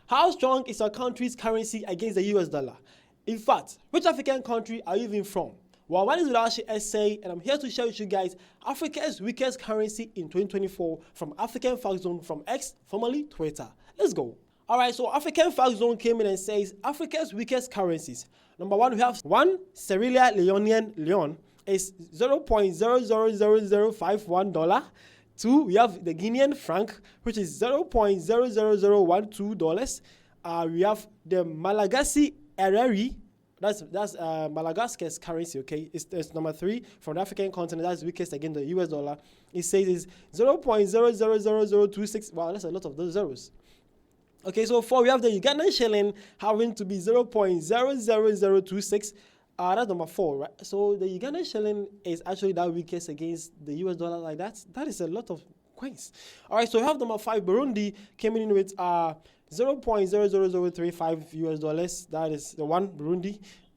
How strong is a country's currency against the US dollar? In fact, which African country are you even from? Well, my name is Without Essay, and I'm here to share with you guys Africa's weakest currency in 2024 from African Fact Zone from X, formerly Twitter. Let's go. Alright, so African Fact Zone came in and says Africa's weakest currencies. Number one, we have one Sierra Leone is $0.000051. Two, we have the Guinean franc, which is $0.00012. We have the Malagasy Ereri. That's Madagascar's currency, okay? It's number three from the African continent. That's weakest against the US dollar. It says it's 0.000026. Wow, that's a lot of those zeros. Okay, so four, we have the Ugandan shilling having to be 0.00026. That's number four, right? So the Ugandan shilling is actually that weakest against the US dollar like that. That is a lot of coins. All right, so we have number five, Burundi came in with 0.00035 US dollars. That is the one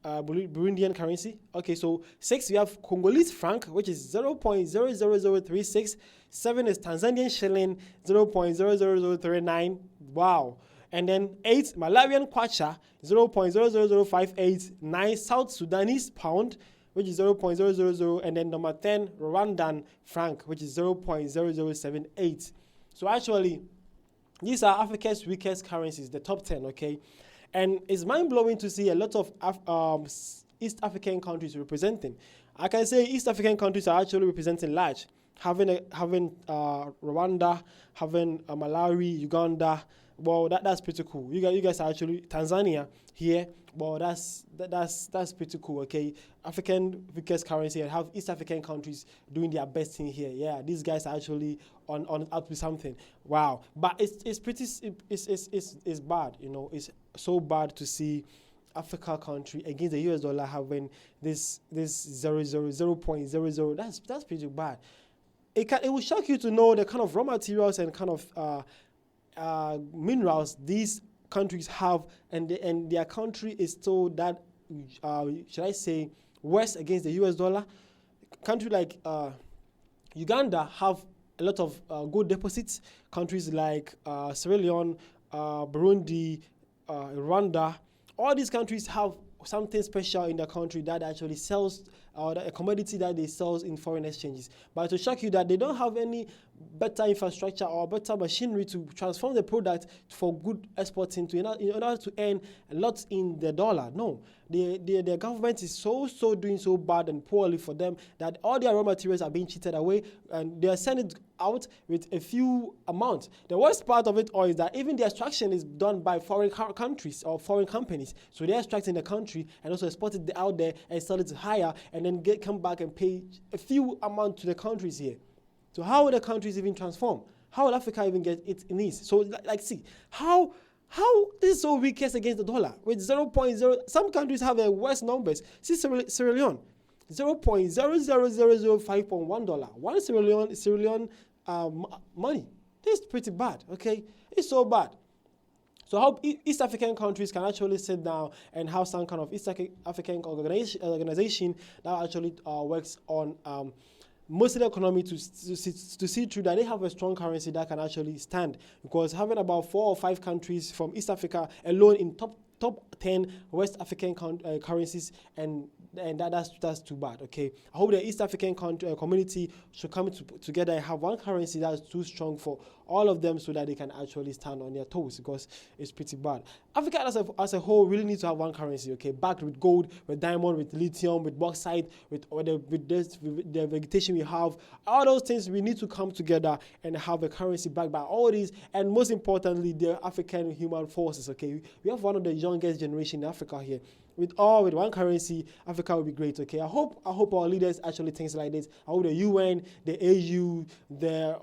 Burundian currency. Okay, so six, we have Congolese franc, which is 0.00036. Seven is Tanzanian shilling, 0.00039. Wow. And then 8, Malawian Kwacha, 0.00058. 9, South Sudanese pound, which is 0.000. And then number 10, Rwandan franc, which is 0.0078. So actually, these are Africa's weakest currencies, the top 10, okay? And it's mind-blowing to see a lot of East African countries representing. I can say East African countries are actually representing large, having Rwanda, having Malawi, Uganda. Well, that's pretty cool. You guys are actually Tanzania here. Well, that's pretty cool. Okay, African weakest currency and have East African countries doing their best thing here. Yeah, these guys are actually on up to something. Wow, but it's bad. You know, it's so bad to see Africa country against the US dollar having this 0.00. That's pretty bad. It will shock you to know the kind of raw materials and kind of minerals these countries have, and their country is still that should I say worse against the US dollar. Country like Uganda have a lot of gold deposits. Countries like Sierra Leone, Burundi, Rwanda, all these countries have something special in the country that actually sells a commodity that they sell in foreign exchanges. But to shock you that they don't have any better infrastructure or better machinery to transform the product for good exporting in order to earn a lot in the dollar. No, the government is doing so bad and poorly for them that all their raw materials are being cheated away and they are sending it out with a few amounts. The worst part of it all is that even the extraction is done by foreign countries or foreign companies. So they extract in the country and also export it out there and sell it higher and then come back and pay a few amount to the countries here. So how will the countries even transform? How will Africa even get its needs? So see, how this is so weakest against the dollar with 0.0. Some countries have the worst numbers. See Sierra Leone, $0.00005.1. One Sierra Leone money. This is pretty bad. Okay, it's so bad. So how East African countries can actually sit down and have some kind of East African organization that actually works on most of the economy to see through that they have a strong currency that can actually stand. Because having about 4 or 5 countries from East Africa alone in top 10 West African currencies, and that's too bad. Okay, I hope the East African community should come together and have one currency that's too strong for all of them so that they can actually stand on their toes, because it's pretty bad. Africa as a whole really needs to have one currency, okay, backed with gold, with diamond, with lithium, with bauxite, with the vegetation we have. All those things, we need to come together and have a currency backed by all these, and most importantly, the African human forces, okay. We have one of the youngest generation in Africa here. With one currency, Africa will be great. Okay, I hope our leaders actually think like this. I hope the UN, the AU, the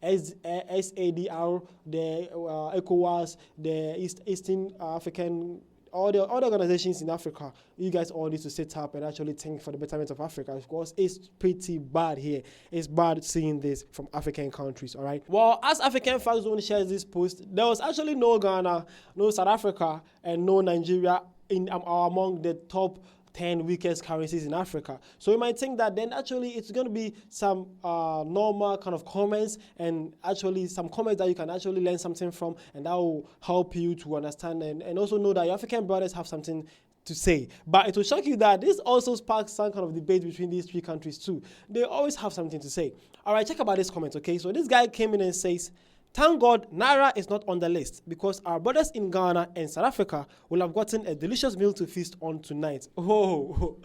SADR, the ECOWAS, the Eastern African, all the organizations in Africa, you guys all need to sit up and actually think for the betterment of Africa. Of course, it's pretty bad here. It's bad seeing this from African countries, all right? Well, as African Fact Zone shares this post, there was actually no Ghana, no South Africa, and no Nigeria among the top 10 weakest currencies in Africa. So you might think that then actually it's going to be some normal kind of comments, and actually some comments that you can actually learn something from, and that will help you to understand and also know that your African brothers have something to say. But it will shock you that this also sparks some kind of debate between these three countries too. They always have something to say. All right, check about this comment, okay? So this guy came in and says, thank God Niara is not on the list, because our brothers in Ghana and South Africa will have gotten a delicious meal to feast on tonight. Oh,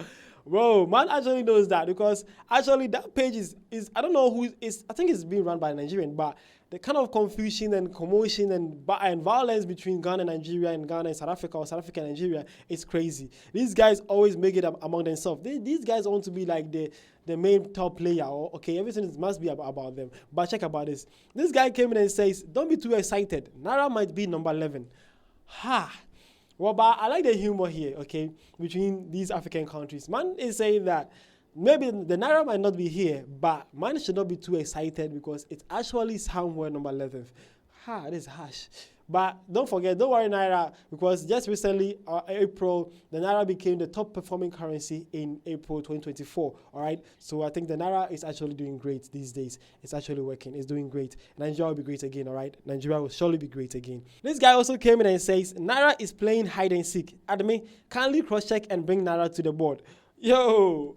bro, man actually knows that, because actually that page is I don't know who is, I think it's being run by a Nigerian, but the kind of confusion and commotion and violence between Ghana and Nigeria and Ghana and South Africa, or South Africa and Nigeria, is crazy. These guys always make it up among themselves. These guys want to be like the main top player, or okay, everything must be about them. But check about this. This guy came in and says, don't be too excited. Niara might be number 11. Ha! Well, but I like the humor here, okay, between these African countries. Man is saying that maybe the Niara might not be here, but man should not be too excited, because it's actually somewhere number 11th. Ha, this is harsh. But don't forget, don't worry, Niara, because just recently, April, the Niara became the top performing currency in April 2024. All right, so I think the Niara is actually doing great these days. It's actually working. It's doing great. Nigeria will be great again. All right, Nigeria will surely be great again. This guy also came in and says, Niara is playing hide and seek. Admi, kindly cross-check and bring Niara to the board. Yo,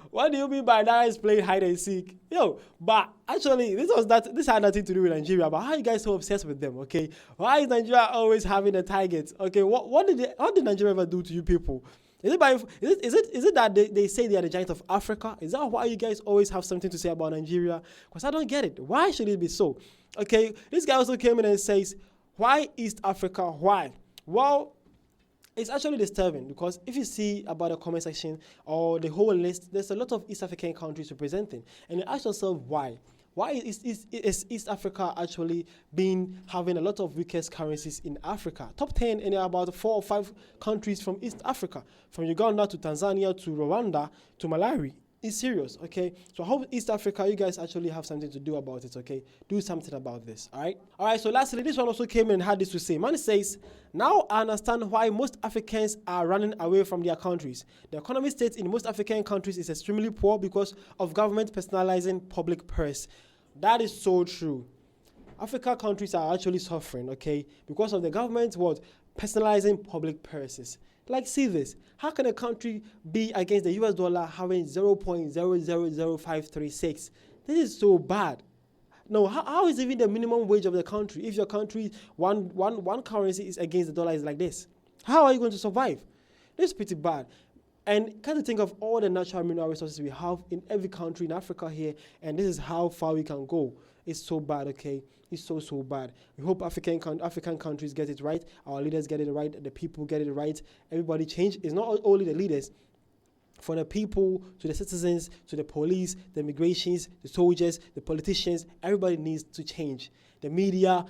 what do you mean by Niara is playing hide and seek? Yo, but actually, this had nothing to do with Nigeria. But how are you guys so obsessed with them? Okay, why is Nigeria always having the targets? Okay, what did Nigeria ever do to you people? Is it that they say they are the giant of Africa? Is that why you guys always have something to say about Nigeria? Because I don't get it. Why should it be so? Okay, this guy also came in and says, why East Africa? Why? Well, it's actually disturbing, because if you see about the comment section or the whole list, there's a lot of East African countries representing, and you ask yourself why. Why is East Africa actually having a lot of weakest currencies in Africa? Top 10 in about 4 or 5 countries from East Africa, from Uganda to Tanzania to Rwanda to Malawi. It's serious, okay? So I hope East Africa, you guys actually have something to do about it, okay? Do something about this, all right? All right, so lastly, this one also came in and had this to say. Man says, now I understand why most Africans are running away from their countries. The economic state in most African countries is extremely poor because of government personalizing public purse. That is so true. African countries are actually suffering, okay? Because of the government, personalizing public purses. Like, see this. How can a country be against the US dollar having 0.000536? This is so bad. No, how is even the minimum wage of the country if your country one currency is against the dollar is like this? How are you going to survive? This is pretty bad. And kind of think of all the natural mineral resources we have in every country in Africa here, and this is how far we can go. It's so bad, okay? It's so bad. We hope African countries get it right. Our leaders get it right. The people get it right. Everybody change. It's not only the leaders. From the people to the citizens to the police, the immigrations, the soldiers, the politicians, everybody needs to change. The media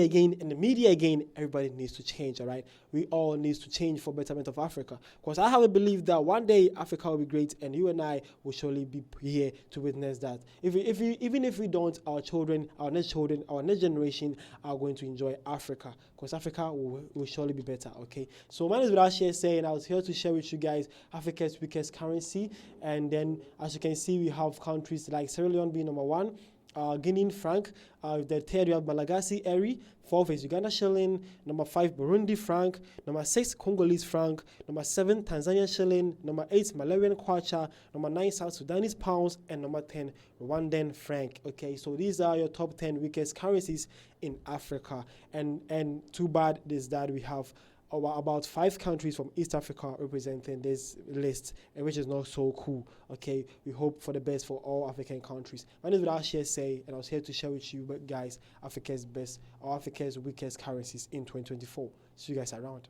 again, everybody needs to change, all right? We all need to change for betterment of Africa. Because I have a belief that one day Africa will be great, and you and I will surely be here to witness that. Even if we don't, our children, our next generation are going to enjoy Africa. Because Africa will surely be better, okay? So my name is Rashia saying I was here to share with you guys Africa's weakest currency. And then, as you can see, we have countries like Sierra Leone being number 1, Guinean franc, the third we have Malagasy Eri, 4th is Uganda shilling, number 5 Burundi franc, number 6 Congolese franc, number 7 Tanzania shilling, number 8 Malawian kwacha, number 9 South Sudanese pounds, and number 10 Rwandan franc. Okay, so these are your top 10 weakest currencies in Africa, and too bad is that we have about 5 countries from East Africa representing this list, which is not so cool. Okay, we hope for the best for all African countries. My name is Rashia Say, and I was here to share with you guys Africa's best or Africa's weakest currencies in 2024. See you guys around.